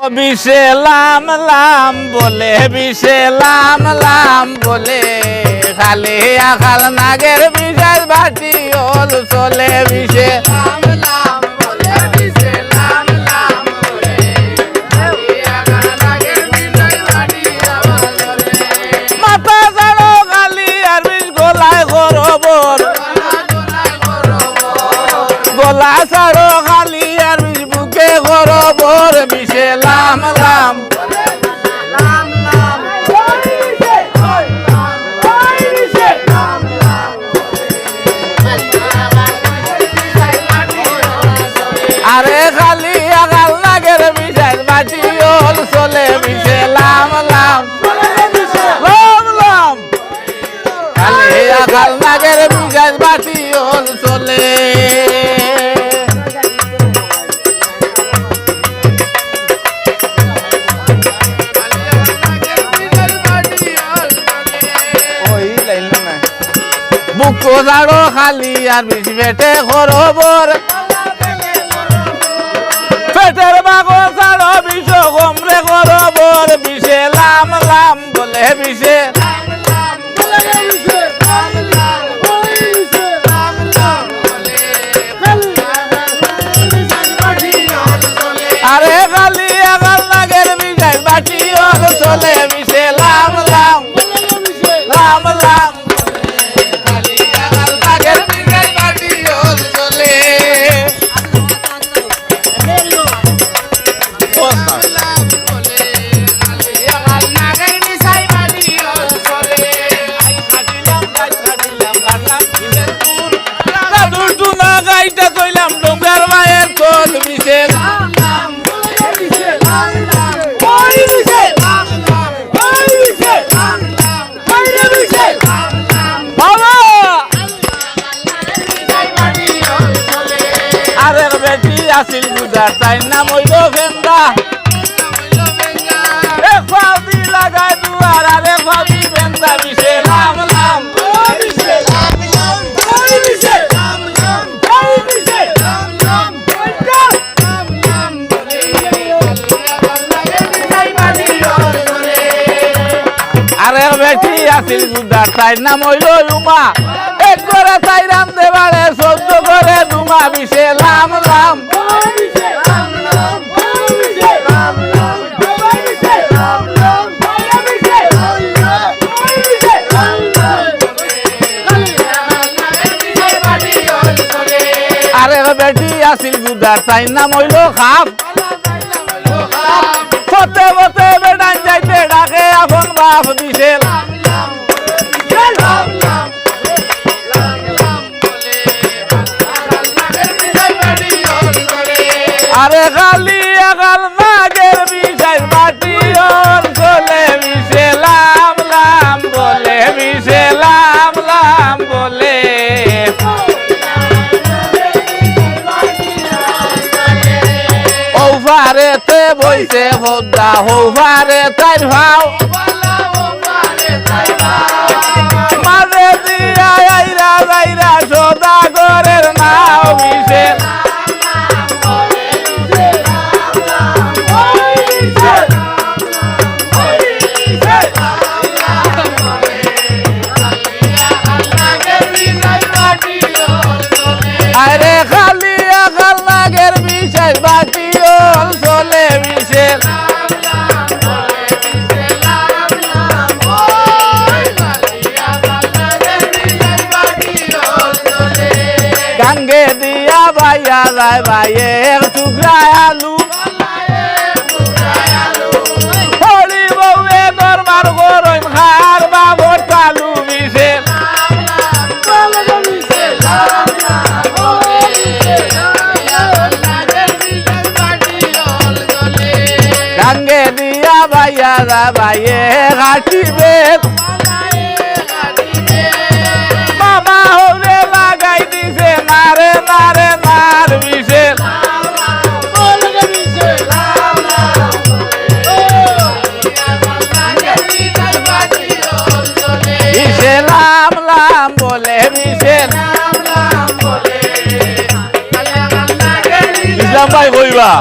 বিষে লাম লাম বলে বিষে লাম লাম বলে খালি আখাল নাগের বিষের বাটি ওল চলে বিষে লাম লাম বলে বিষে লাম লাম বলে খালি আখাল নাগের বিষের বাটি ওল চলে মাথা ছাড়ো খালি আর বিষ গলায় গরবর গলা ছাড়ো খালি আর বিষ বুকে গরবর বিষে লাম লাম আরে খালি আগাল নাগের বিষের বাটি ওল চলে বিষে লাম লাম লাম লাম খালি আগাল নাগের বিষের বাটি ওল চলে বুকো জাড়ো খালি আর বিষ পেটে খরবর পেটের বাগো জাড়ো বিষ গমরে খরবর বিষে লাম লাম বলে বিষে আরে খালি আগাল নাগের বিষের বাটি ওল চলে বিষে লাম লাম লাম লাম আসিল বুঝার তাই নাম হইল ভেন্দা এক ফাউদি লাগায় দুয়ার আর এক ফাউদি ভেন্দা বিষে লাম লাম আর এক বেটি আসিল বুঝার তাই নাম হইল উমা এক করে তাই রাম দেবারে 14 করে দুমা বিষে লাম লাম আরে বেটি আসিল গুদার তাই নাম হইল খাপ ফতে ফতে বেটান যাইতে ডাকে আপন বাপ বিষে আরে খালি আগাল নাগের বিষের বাটি ওল চলে বিষে লাম লাম বলে বিষে লাম লাম বলে ওভারেতে বইছে হদ্দা ওভারে তাই ভাও মাঝে দিয়া আইরা যাইরা সদাগরের নাও বিষে আরে খালি আগাল নাগের বিষের বাটি ওল চলে বিষে গাঙ্গে দিয়া বাইয়া যায় বাইয়ে টুকরা আলু হরি বউয়ে দরবার গরম খার বাবর চালু বিষে গাঙ্গে দিয়া বাইয়া যায় বাইয়ে ঘাটিবে মামা হরে লাগাই দিছে নারে নারে নার বিষে বিষে লাম লাম বলে বিষে ইসলাম ভাই কইবা